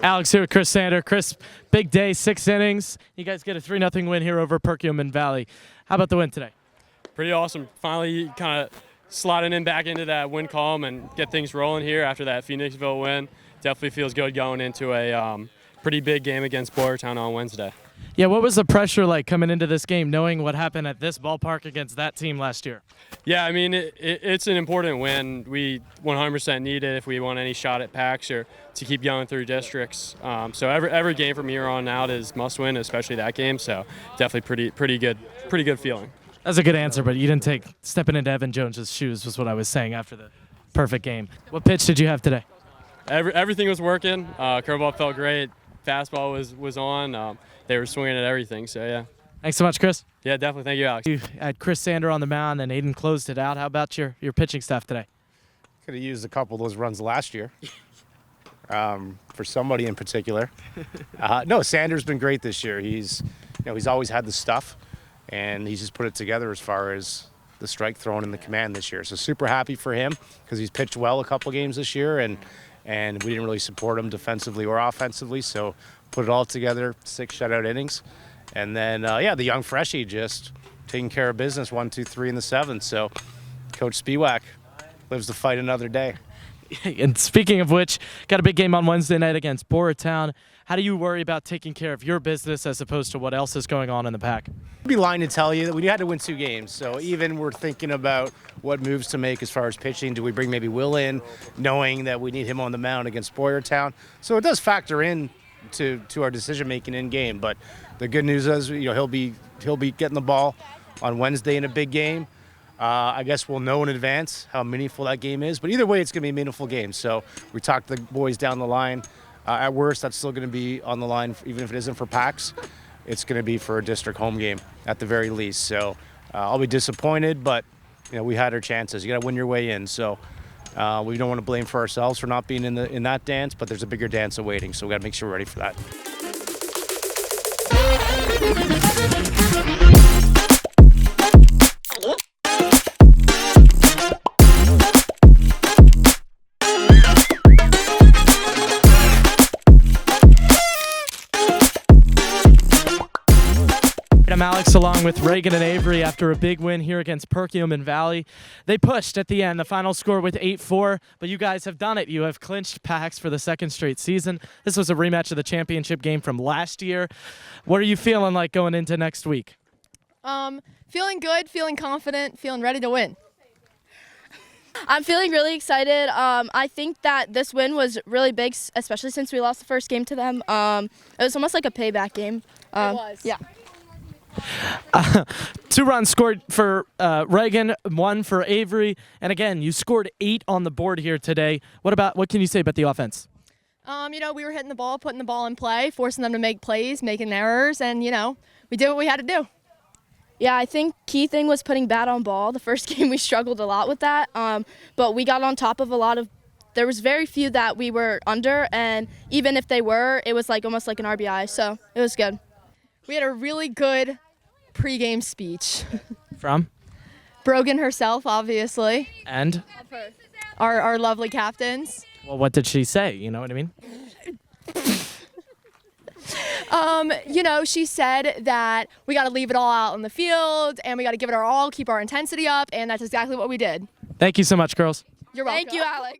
Alex here with Chris Sander. Chris, big day, 6 innings. You guys get a 3-0 win here over Perkiomen Valley. How about the win today? Pretty awesome. Finally kind of slotting in back into that win column and get things rolling here after that Phoenixville win. Definitely feels good going into a pretty big game against Boyertown on Wednesday. Yeah, what was the pressure like coming into this game, knowing what happened at this ballpark against that team last year? Yeah, I mean, it's an important win. We 100% need it if we want any shot at PACs or to keep going through districts. So every game from here on out is must win, especially that game. So definitely pretty good feeling. That's a good answer, but you didn't take stepping into Evan Jones's shoes was what I was saying after the perfect game. What pitch did you have today? Everything was working. Curveball felt great. Fastball was on. They were swinging at everything. So yeah. Thanks so much, Chris. Yeah, definitely. Thank you, Alex. You had Chris Sander on the mound, and Aiden closed it out. How about your pitching staff today? Could have used a couple of those runs last year. For somebody in particular. No, Sander's been great this year. He's always had the stuff, and he's just put it together as far as the strike thrown and the command this year. So super happy for him because he's pitched well a couple games this year, and we didn't really support him defensively or offensively. So put it all together, 6 shutout innings, and then the young freshie just taking care of business, 1, 2, 3 in the 7th. So Coach Spiewak lives to fight another day. And speaking of which, got a big game on Wednesday night against Boyertown. How do you worry about taking care of your business as opposed to what else is going on in the pack? I'd be lying to tell you that we had to win 2 games. So even we're thinking about what moves to make as far as pitching. Do we bring maybe Will in, knowing that we need him on the mound against Boyertown? So it does factor in to our decision making in game. But the good news is, he'll be getting the ball on Wednesday in a big game. I guess we'll know in advance how meaningful that game is. But either way, it's going to be a meaningful game. So we talked to the boys down the line. At worst, that's still going to be on the line, even if it isn't for PACs. It's going to be for a district home game at the very least. So I'll be disappointed, but we had our chances. You got to win your way in. So we don't want to blame for ourselves for not being in that dance, but there's a bigger dance awaiting. So we got to make sure we're ready for that. I'm Alex along with Reagan and Avery after a big win here against Perkiomen Valley. They pushed at the end. The final score with 8-4, but you guys have done it. You have clinched PACs for the 2nd straight season. This was a rematch of the championship game from last year. What are you feeling like going into next week? Feeling good, feeling confident, feeling ready to win. I'm feeling really excited. I think that this win was really big, especially since we lost the first game to them. It was almost like a payback game. It was. Yeah. 2 runs scored for Reagan, 1 for Avery, and again, you scored 8 on the board here today. What can you say about the offense? We were hitting the ball, putting the ball in play, forcing them to make plays, making errors, and we did what we had to do. Yeah, I think key thing was putting bat on ball. The first game we struggled a lot with that, but we got on top of a lot of. There was very few that we were under, and even if they were, it was almost like an RBI, so it was good. We had a really good pregame speech. From? Brogan herself, obviously. And? Our lovely captains. Well, what did she say? You know what I mean? She said that we got to leave it all out on the field, and we got to give it our all, keep our intensity up, and that's exactly what we did. Thank you so much, girls. You're welcome. Thank you, Alex.